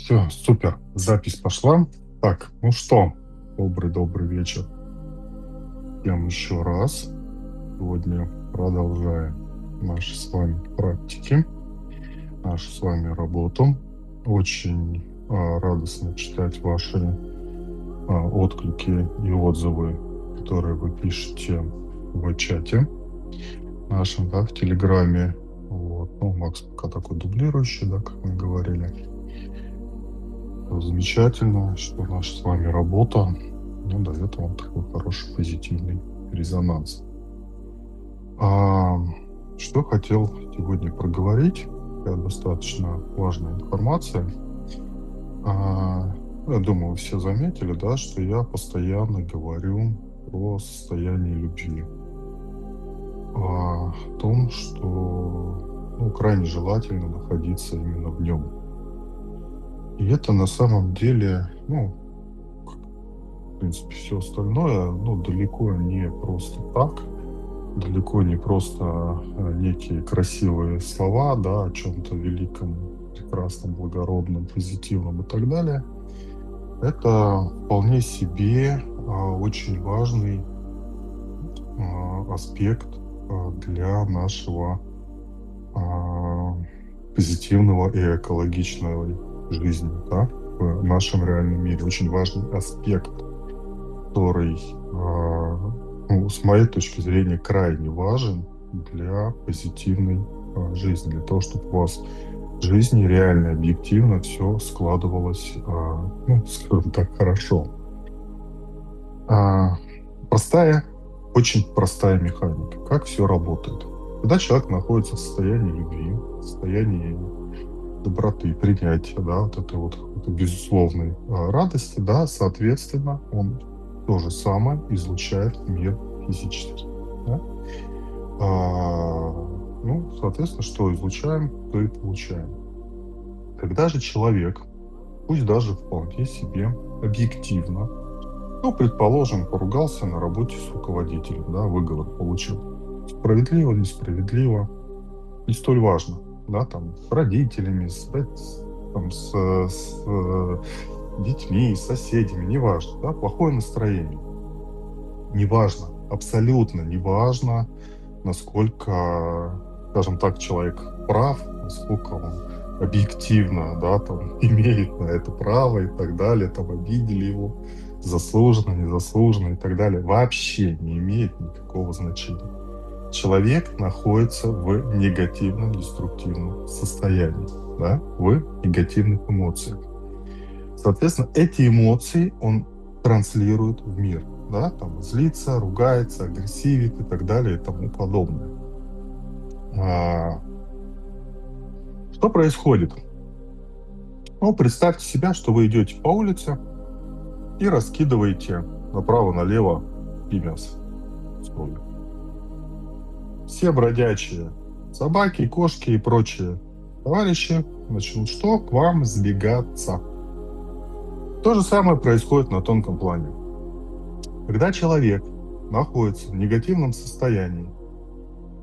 Все, супер, запись пошла. Так, ну что, добрый вечер всем еще раз. Сегодня продолжаем наши с вами практики, нашу с вами работу. Очень радостно читать ваши отклики и отзывы, которые вы пишете в чате нашем, да, в Телеграме. Вот. Ну, Макс пока такой дублирующий, да, как мы говорили. Замечательно, что наша с вами работа, ну, дает вам такой хороший позитивный резонанс. Что хотел сегодня проговорить? Такая достаточно важная информация. Я думаю, вы все заметили, да, что я постоянно говорю про состояние любви. О том, что, ну, крайне желательно находиться именно в нем. И это на самом деле, ну, в принципе, все остальное, ну, далеко не просто так, далеко не просто некие красивые слова, да, о чем-то великом, прекрасном, благородном, позитивном и так далее. Это вполне себе очень важный аспект для нашего позитивного и экологичной жизни, да, в нашем реальном мире. Очень важный аспект, который, ну, с моей точки зрения, крайне важен для позитивной жизни, для того, чтобы у вас в жизни реально, объективно все складывалось, ну, скажем так, хорошо. А, Простая, очень простая механика. Как все работает? Когда человек находится в состоянии любви, в состоянии доброты, принятия, да, вот этой вот безусловной радости, да, соответственно, он то же самое излучает в мир физически. Да? Ну, соответственно, что излучаем, то и получаем. Когда же человек, пусть даже вполне себе объективно, ну, предположим, поругался на работе с руководителем, да, выговор получил. Справедливо, несправедливо, не столь важно, да, там, с родителями, там, с детьми, с соседями, неважно, да, плохое настроение. Неважно, абсолютно неважно, насколько, скажем так, человек прав, насколько он объективно, да, там, имеет на это право и так далее, там, обидели его, заслуженно, незаслуженно и так далее, вообще не имеет никакого значения. Человек находится в негативном, деструктивном состоянии, да, в негативных эмоциях. Соответственно, эти эмоции он транслирует в мир, да, там злится, ругается, агрессивит и так далее и тому подобное. Что происходит? Ну, представьте себя, что вы идете по улице и раскидываете направо-налево мясо. Все бродячие собаки, кошки и прочие товарищи начнут что? К вам сбегаться. То же самое происходит на тонком плане. Когда человек находится в негативном состоянии,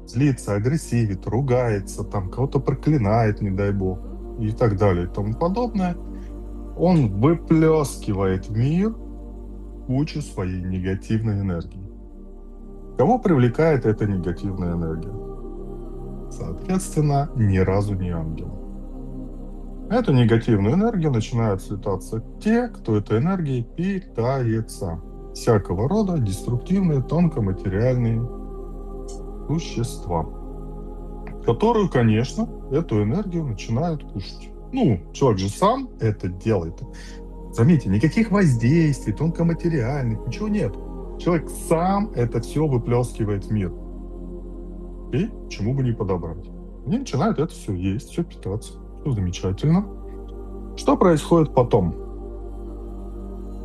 злится, агрессивит, ругается, там кого-то проклинает, не дай бог, и так далее и тому подобное, он выплескивает в мир кучу своей негативной энергии. Кого привлекает эта негативная энергия? Соответственно, ни разу не ангел. Эту негативную энергию начинают слетаться те, кто этой энергией питается. Всякого рода деструктивные тонкоматериальные существа, которую, конечно, эту энергию начинают кушать. Ну, человек же сам это делает. Заметьте, никаких воздействий тонкоматериальных, ничего нет. Человек сам это все выплескивает в мир. И чему бы не подобрать. Они начинают это все есть, все питаться. Все замечательно. Что происходит потом?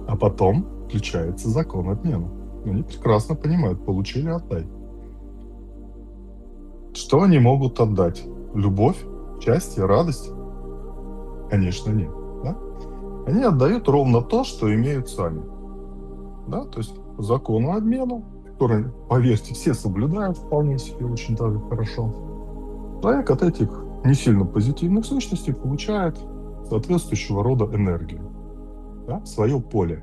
А потом включается закон обмена. Они прекрасно понимают, получили, отдай. Что они могут отдать? Любовь, счастье, радость? Конечно, нет. Да? Они отдают ровно то, что имеют сами. Да? То есть по закону обмена, который, поверьте, все соблюдают вполне себе очень даже хорошо, человек от этих не сильно позитивных сущностей получает соответствующего рода энергию, да, в свое поле,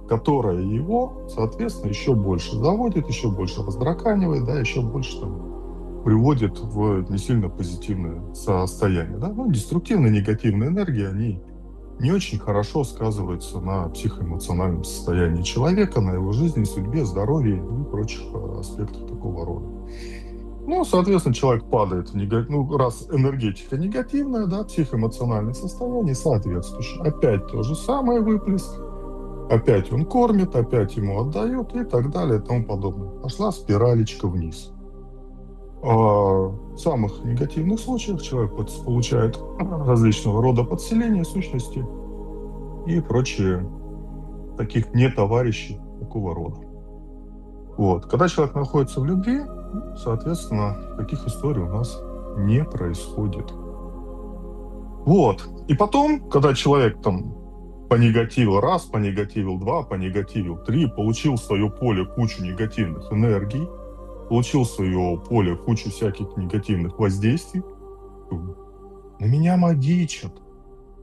которое его, соответственно, еще больше заводит, еще больше раздраканивает, да, еще больше там приводит в не сильно позитивное состояние. Да? Ну, деструктивные, негативные энергии, они не очень хорошо сказываются на психоэмоциональном состоянии человека, на его жизни, судьбе, здоровье и прочих аспектах такого рода. Ну, соответственно, человек падает в ну, раз энергетика негативная, да, психоэмоциональное состояние соответствующее. Опять то же самое выплеск, опять он кормит, опять ему отдает и так далее и тому подобное. Пошла спиралечка вниз. В самых негативных случаях человек получает различного рода подселения, сущности и прочие таких не товарищей такого рода. Вот. Когда человек находится в любви, соответственно, таких историй у нас не происходит. Вот. И потом, когда человек там понегативил раз, понегативил два, понегативил три, получил в свое поле кучу негативных энергий, получил в свое поле кучу всяких негативных воздействий, на меня магичат,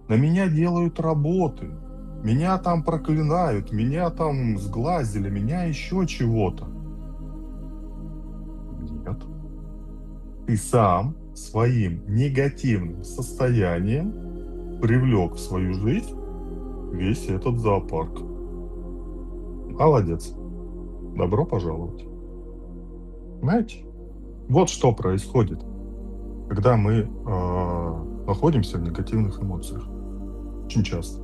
на меня делают работы, меня там проклинают, меня там сглазили, меня еще чего-то. Нет. Ты сам своим негативным состоянием привлек в свою жизнь весь этот зоопарк. Молодец. Добро пожаловать. Понимаете? Вот что происходит, когда мы находимся в негативных эмоциях. Очень часто.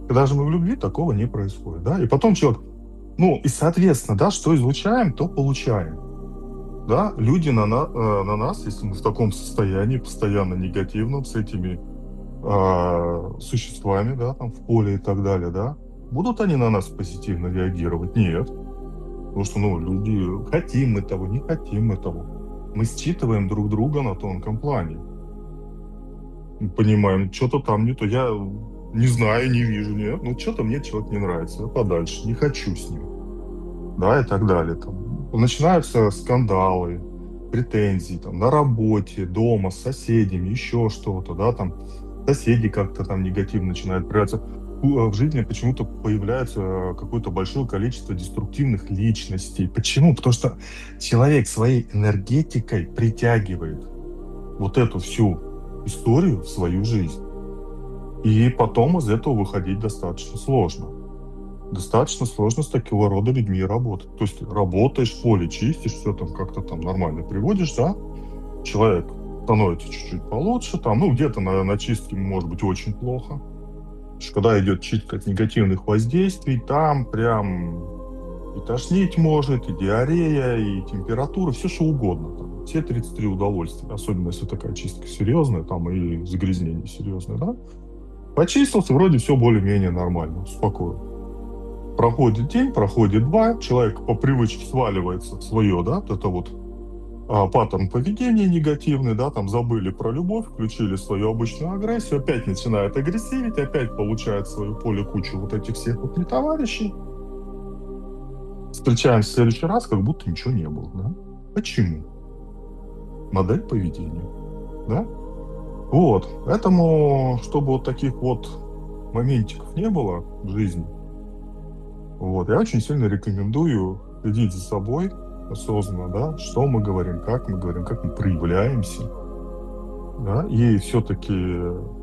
Когда же мы в любви, такого не происходит. Да? И потом человек... Ну, и соответственно, да, что излучаем, то получаем. Да? Люди на нас, если мы в таком состоянии, постоянно негативном, с этими существами, да, там, в поле и так далее, да, будут они на нас позитивно реагировать? Нет. Потому что, ну, люди, хотим мы того, не хотим мы того. Мы считываем друг друга на тонком плане. Мы понимаем, что-то там не то. Я не знаю, не вижу, нет. Ну, что-то мне человек не нравится. Я подальше, не хочу с ним. Да, и так далее. Там начинаются скандалы, претензии там, на работе, дома, с соседями, еще что-то, да, там соседи как-то там негативно начинают проявляться. В жизни почему-то появляется какое-то большое количество деструктивных личностей. Почему? Потому что человек своей энергетикой притягивает вот эту всю историю в свою жизнь. И потом из этого выходить достаточно сложно. Достаточно сложно с такого рода людьми работать. То есть работаешь, поле чистишь, все там как-то там нормально приводишь, да? Человек становится чуть-чуть получше, там, ну, где-то на чистке может быть очень плохо. Когда идет чистка от негативных воздействий, там прям и тошнить может, и диарея, и температура, все что угодно. Там, все 33 удовольствия, особенно если такая чистка серьезная, там и загрязнение серьезное, да? Почистился, вроде все более-менее нормально, успокоил. Проходит день, проходит два, человек по привычке сваливается в свое, да, это вот паттерн поведения негативный, да, там забыли про любовь, включили свою обычную агрессию, опять начинает агрессивить, опять получает в свое поле кучу вот этих всех вот нетоварищей. Встречаемся в следующий раз, как будто ничего не было, да? Почему? Модель поведения, да? Вот, поэтому, чтобы вот таких вот моментиков не было в жизни, вот, я очень сильно рекомендую следить за собой осознанно, да, что мы говорим, как мы проявляемся, да, и все-таки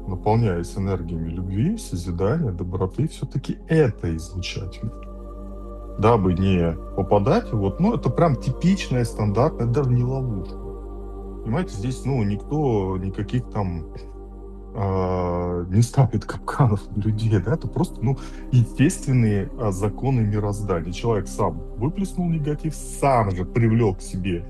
наполняясь энергиями любви, созидания, доброты, все-таки это излучать, дабы не попадать, вот, ну, это прям типичная, стандартная, даже не ловушка. Понимаете, здесь, ну, никто никаких там не ставит капканов на людей, да, это просто, ну, естественные законы мироздания. Человек сам выплеснул негатив, сам же привлек к себе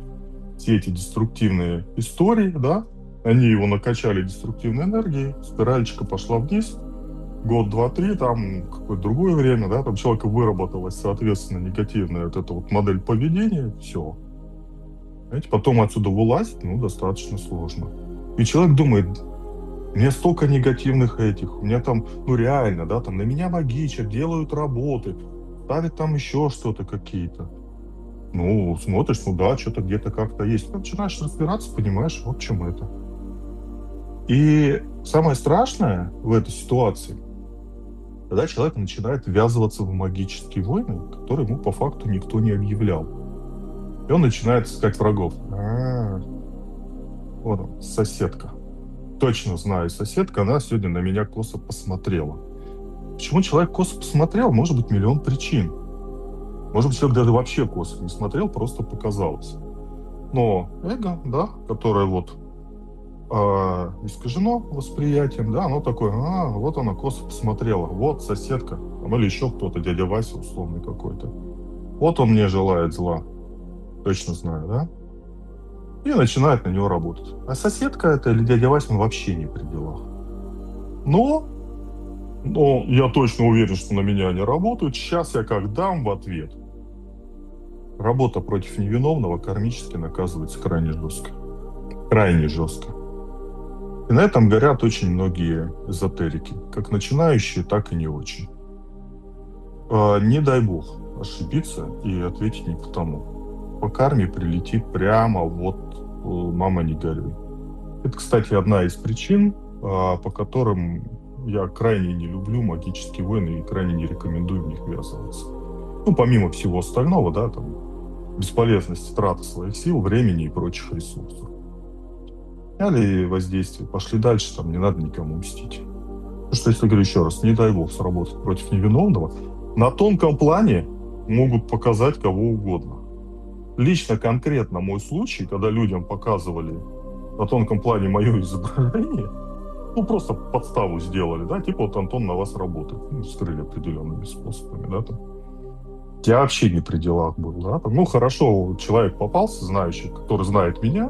все эти деструктивные истории, да, они его накачали деструктивной энергией, спиральчика пошла вниз, год, два, три, там какое-то другое время, да, там человека выработалась, соответственно, негативная вот эта вот модель поведения, все. Знаете, потом отсюда вылазить, ну, достаточно сложно. И человек думает, у меня столько негативных этих, у меня там, ну реально, да, там на меня магичат, делают работы, ставят там еще что-то какие-то. Ну, смотришь, ну да, что-то где-то как-то есть. Начинаешь разбираться, понимаешь, вот в чем это. И самое страшное в этой ситуации, когда человек начинает ввязываться в магические войны, которые ему по факту никто не объявлял. И он начинает искать врагов. Вот он, соседка. Точно знаю, соседка, она сегодня на меня косо посмотрела. Почему человек косо посмотрел? Может быть, миллион причин. Может быть, человек даже вообще косо не смотрел, просто показалось. Но эго, да, которое вот искажено восприятием, да, оно такое, вот она косо посмотрела, вот соседка, или еще кто-то, дядя Вася условный какой-то. Вот он мне желает зла, точно знаю, да? И начинает на него работать. А соседка это или дядя Вася, он вообще не при делах. Но, но я точно уверен, что на меня они работают. Сейчас я как дам в ответ. Работа против невиновного кармически наказывается крайне жестко. Крайне жестко. И на этом горят очень многие эзотерики, как начинающие, так и не очень. Не дай бог ошибиться и ответить не по тому. По карме прилетит прямо вот «мама, не горюй». Это, кстати, одна из причин, по которым я крайне не люблю магические войны и крайне не рекомендую в них ввязываться. Ну, помимо всего остального, да, там, бесполезности траты своих сил, времени и прочих ресурсов. Сняли воздействие, пошли дальше, там не надо никому мстить. Потому что, если говорю еще раз, не дай бог сработать против невиновного, на тонком плане могут показать кого угодно. Лично конкретно мой случай, когда людям показывали на тонком плане мое изображение, ну просто подставу сделали, да, типа вот Антон на вас работает, ну, скрыли определенными способами, да, там. Я вообще не при делах был, да, там, ну хорошо, человек попался, знающий, который знает меня,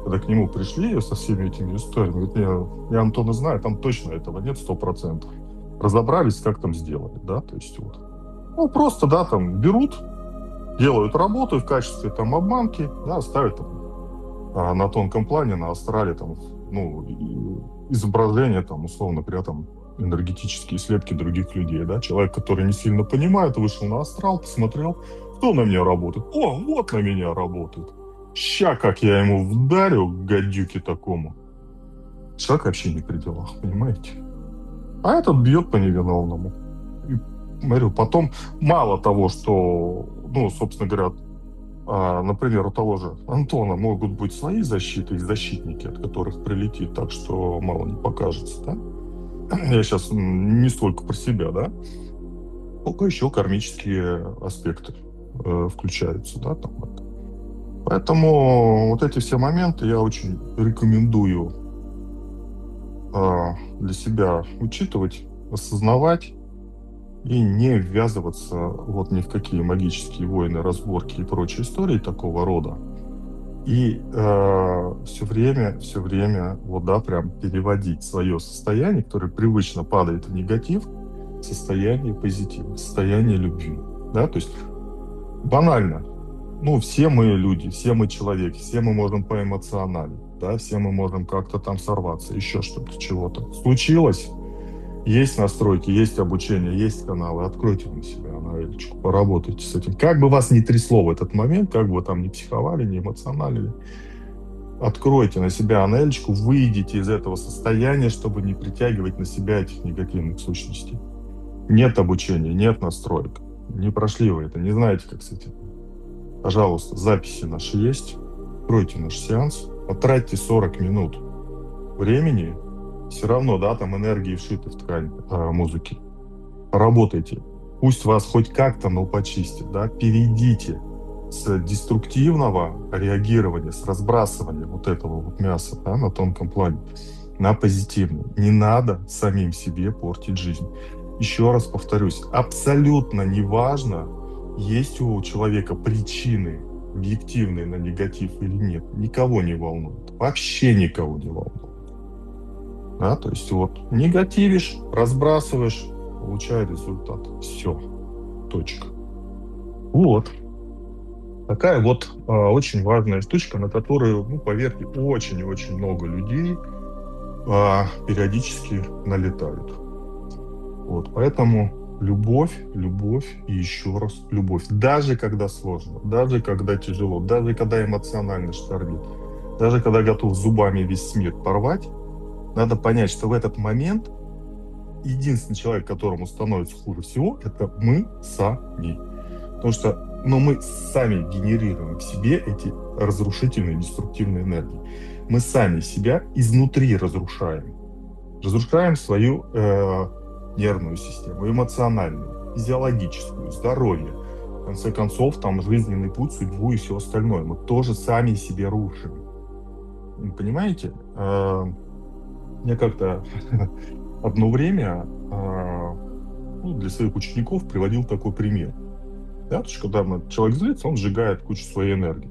когда к нему пришли со всеми этими историями, говорит, я Антона знаю, там точно этого нет 100%. Разобрались, как там сделали, да, то есть вот. Ну, просто, да, там берут, делают работу в качестве там обманки, да, ставят там на тонком плане, на астрале там, ну, изображение там, условно говоря, там энергетические слепки других людей, да, человек, который не сильно понимает, вышел на астрал, посмотрел, кто на меня работает, вот на меня работает. Ща, как я ему вдарю, гадюке такому. Человек вообще не при делах, понимаете? А этот бьет по невиновному. И, говорю, потом мало того, что, ну, собственно говоря, например, у того же Антона могут быть свои защиты и защитники, от которых прилетит, так что мало не покажется, да? Я сейчас не столько про себя, да? Только еще кармические аспекты включаются, да, там. Поэтому вот эти все моменты я очень рекомендую для себя учитывать, осознавать и не ввязываться вот ни в какие магические войны, разборки и прочие истории такого рода. И все время, вот да, прям переводить свое состояние, которое привычно падает в негатив, в состояние позитива, в состояние любви, да, то есть банально. Ну, все мы люди, все мы человеки, все мы можем поэмоционально, да, все мы можем как-то там сорваться, еще что-то, чего-то. Случилось, есть настройки, есть обучение, есть каналы, откройте на себя аналитику, поработайте с этим. Как бы вас ни трясло в этот момент, как бы вы там ни психовали, ни эмоционалили, откройте на себя аналитику, выйдите из этого состояния, чтобы не притягивать на себя этих негативных сущностей. Нет обучения, нет настроек, не прошли вы это, не знаете, как с этим. Пожалуйста, записи наши есть. Откройте наш сеанс. Потратьте 40 минут времени. Все равно, да, там энергии вшиты в ткань музыки. Работайте. Пусть вас хоть как-то, но почистит, да. Перейдите с деструктивного реагирования, с разбрасывания вот этого вот мяса, да, на тонком плане, на позитивный. Не надо самим себе портить жизнь. Еще раз повторюсь, абсолютно неважно, есть у человека причины объективные на негатив или нет. Никого не волнует. Вообще никого не волнует. Да, то есть вот негативишь, разбрасываешь, получай результат. Все. Точка. Вот. Такая вот очень важная штучка, на которую, ну, поверьте, очень и очень много людей периодически налетают. Вот, поэтому любовь и еще раз любовь. Даже когда сложно, даже когда тяжело, даже когда эмоционально штормит, даже когда готов зубами весь мир порвать, Надо понять, что в этот момент единственный человек, которому становится хуже всего, это мы сами. Потому что мы сами генерируем в себе эти разрушительные, деструктивные энергии. Мы сами себя изнутри разрушаем. Разрушаем свою нервную систему, эмоциональную, физиологическую, здоровье. В конце концов, там жизненный путь, судьбу и все остальное. Мы тоже сами себе рушим. Вы понимаете? Я как-то одно время для своих учеников приводил такой пример. Да, то есть, когда человек злится, он сжигает кучу своей энергии.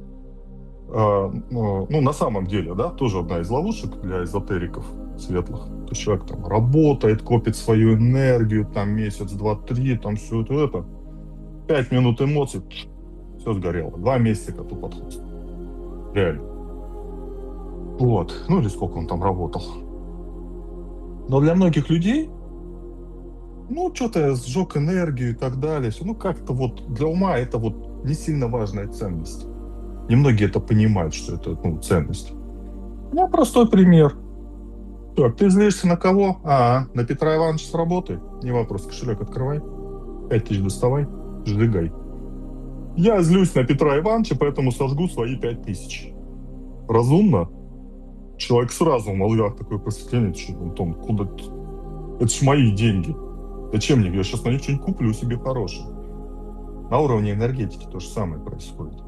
На самом деле, да, тоже одна из ловушек для эзотериков светлых. То есть человек там работает, копит свою энергию, там месяц, два, три, там все это. 5 минут эмоций, все сгорело. 2 месяца коту под хвост. Реально. Вот. Или сколько он там работал. Но для многих людей, что-то я сжег энергию и так далее. Как-то для ума это не сильно важная ценность. Немногие это понимают, что это ценность. Простой пример. Так, ты злишься на кого? На Петра Ивановича с работы? Не вопрос, кошелек открывай. 5000 доставай, сжигай. Я злюсь на Петра Ивановича, поэтому сожгу свои 5000. Разумно? Человек сразу в мозгах такое просветление, куда это ж мои деньги. Зачем мне? Я сейчас на них что-нибудь куплю себе хорошее. На уровне энергетики то же самое происходит.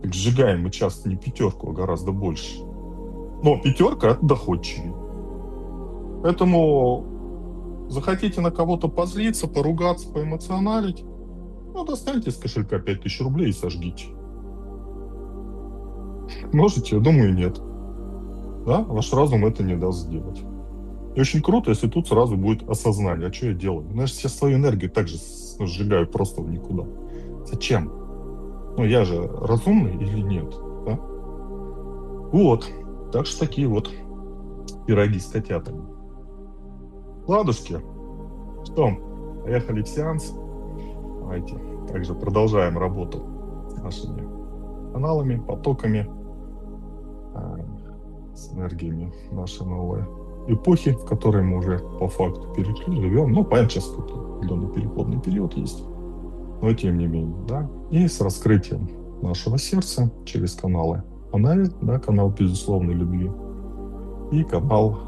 Так сжигаем мы часто не 5, а гораздо больше. Но 5 это доходчивее. Поэтому захотите на кого-то позлиться, поругаться, поэмоционалить, достаньте из кошелька 5000 рублей и сожгите. Можете? Я думаю, нет. Да? Ваш разум это не даст сделать. И очень круто, если тут сразу будет осознание, что я делаю. Я сейчас свою энергию также сжигаю просто в никуда. Зачем? Я же разумный или нет? Да? Так что такие пироги с котятами. Ладушки. Что, поехали в сеанс? Давайте также продолжаем работу с нашими каналами, потоками, с энергиями нашей новой эпохи, в которой мы уже по факту перешли, живем. Понятно, сейчас какой-то определенный переходный период есть, но тем не менее, да. И с раскрытием нашего сердца через каналы Анализ, да, канал безусловной любви, и канал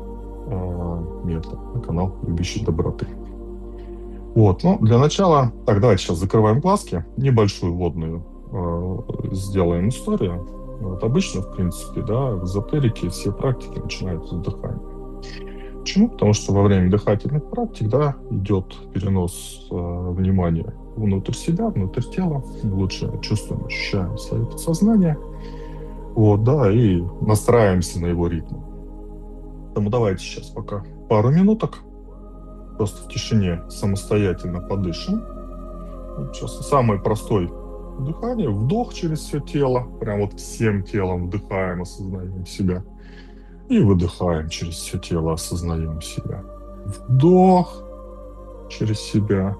Мета, канал любящей доброты. Для начала, давайте сейчас закрываем глазки, небольшую вводную сделаем историю. Обычно, в принципе, да, в эзотерике все практики начинаются с дыхания. Почему? Потому что во время дыхательных практик, да, идет перенос внимания внутрь себя, внутрь тела. Мы лучше чувствуем, ощущаем свое подсознание. И настраиваемся на его ритм. Поэтому давайте сейчас пока пару минуток просто в тишине самостоятельно подышим. Сейчас самое простое дыхание. Вдох через все тело. Прям всем телом вдыхаем, осознаем себя. И выдыхаем через все тело, осознаем себя. Вдох через себя.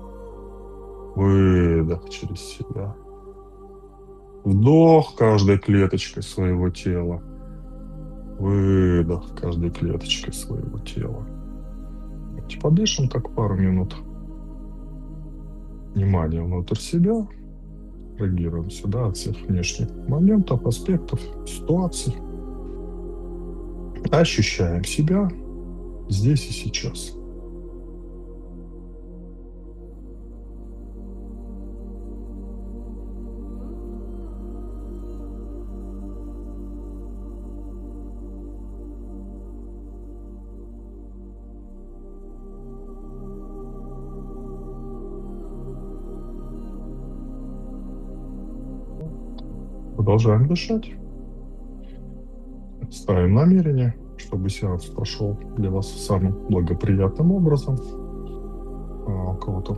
Выдох через себя. Вдох каждой клеточкой своего тела. Выдох каждой клеточкой своего тела. Давайте подышим так пару минут. Внимание внутрь себя. Реагируем сюда от всех внешних моментов, аспектов, ситуаций. Ощущаем себя здесь и сейчас. Продолжаем дышать. Ставим намерение, чтобы сеанс прошел для вас самым благоприятным образом. У кого-то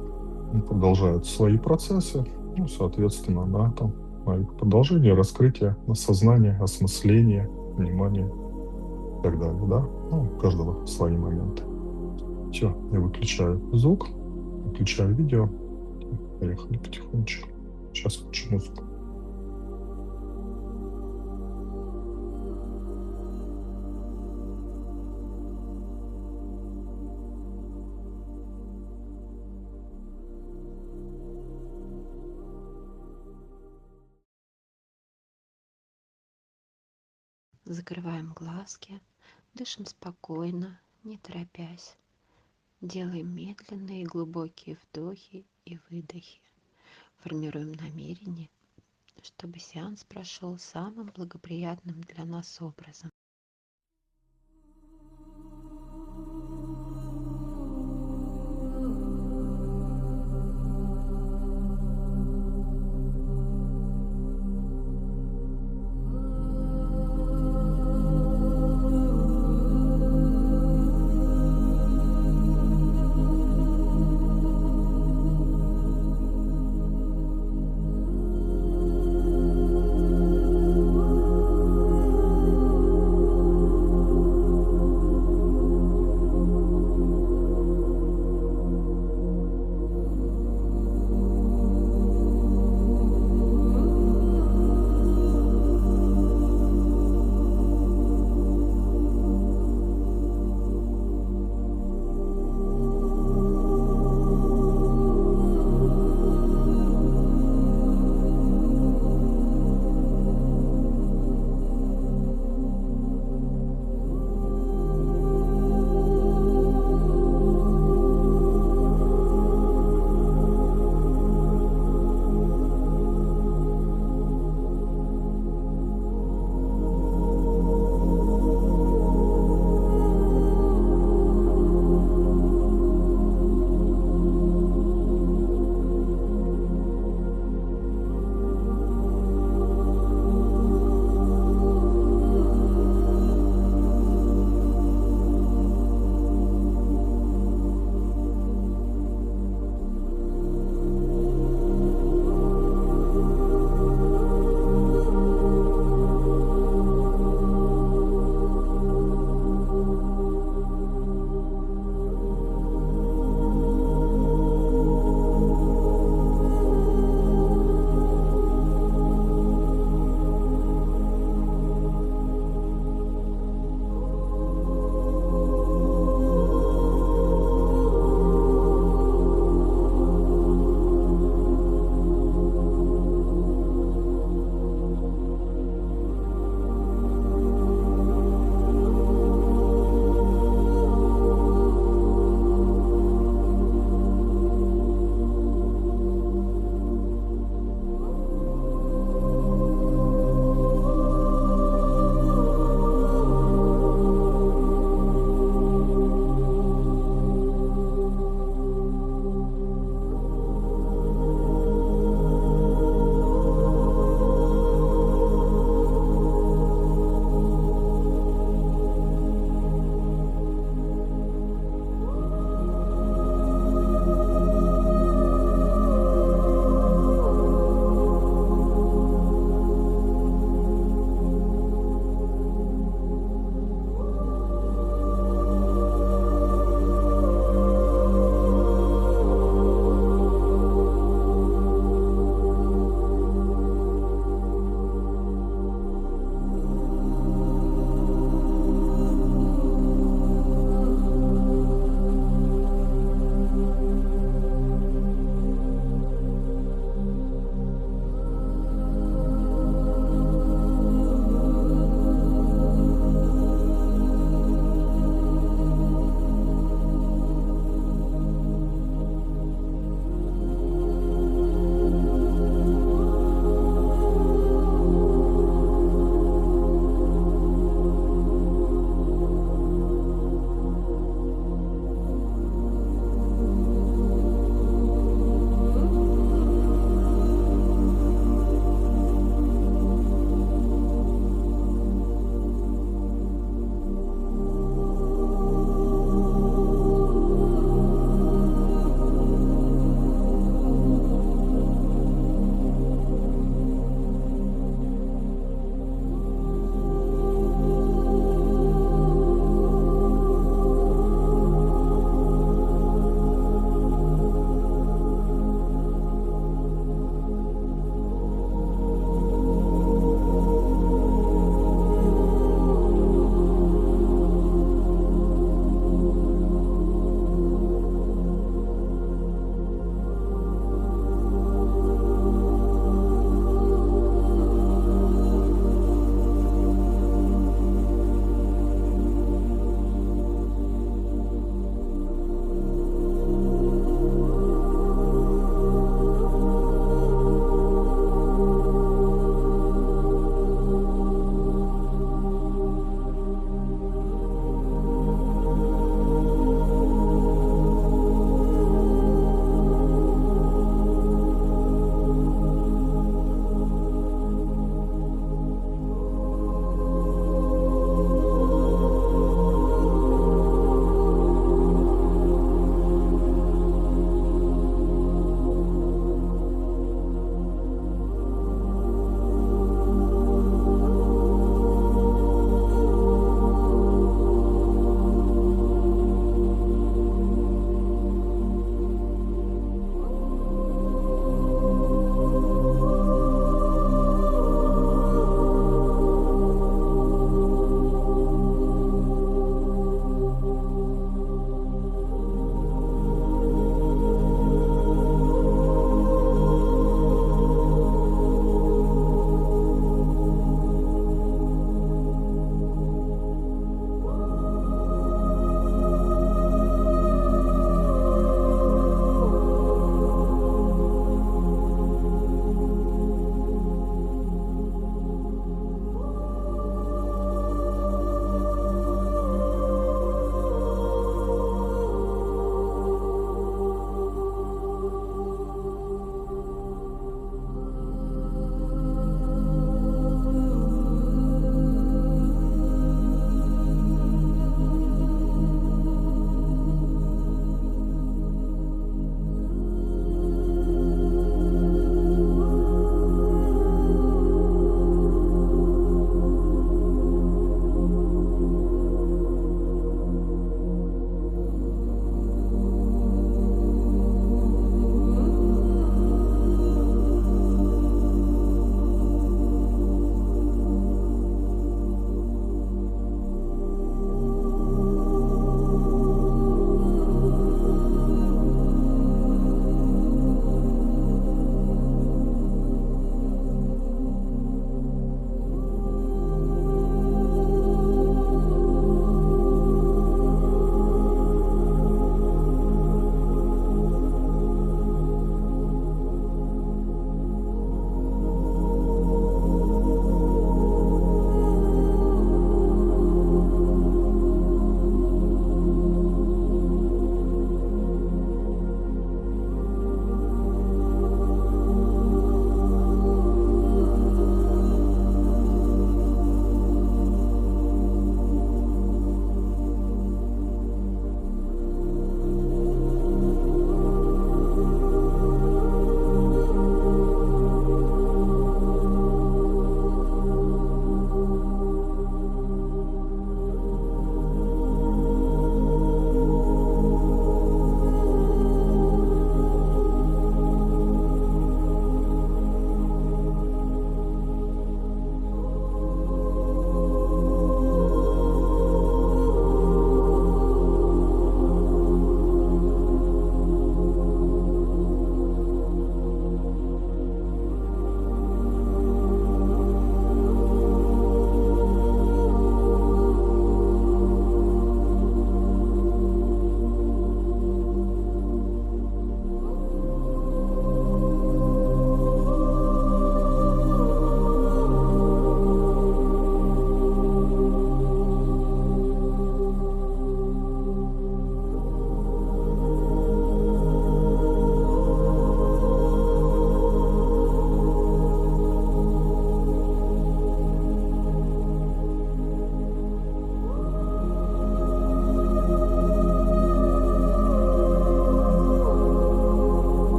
продолжают свои процессы, соответственно, да, там продолжение, раскрытие, осознание, осмысление, внимание и так далее, да. У каждого свои моменты. Все, я выключаю звук, выключаю видео. Поехали потихонечку. Сейчас включу музыку. Закрываем глазки, дышим спокойно, не торопясь. Делаем медленные и глубокие вдохи и выдохи. Формируем намерение, чтобы сеанс прошел самым благоприятным для нас образом.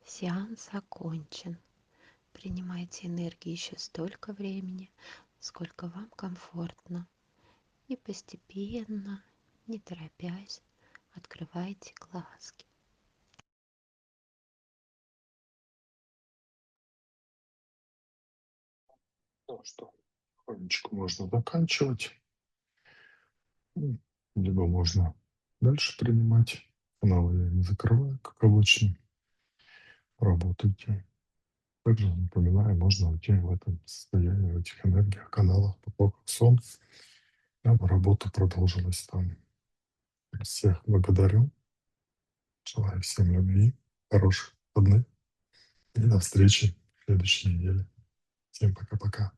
Сеанс окончен. Принимайте энергии еще столько времени, сколько вам комфортно. И постепенно, не торопясь, открывайте глазки. Ну что, потихонечку можно заканчивать. Либо можно дальше принимать. Каналы я не закрываю, как обычно. Работайте. Также напоминаю, можно уйти в этом состоянии, в этих энергиях, каналах, потоках, сон. Дабы работа продолжилась там. Всех благодарю. Желаю всем любви, хороших выходных и до встречи в следующей неделе. Всем пока-пока.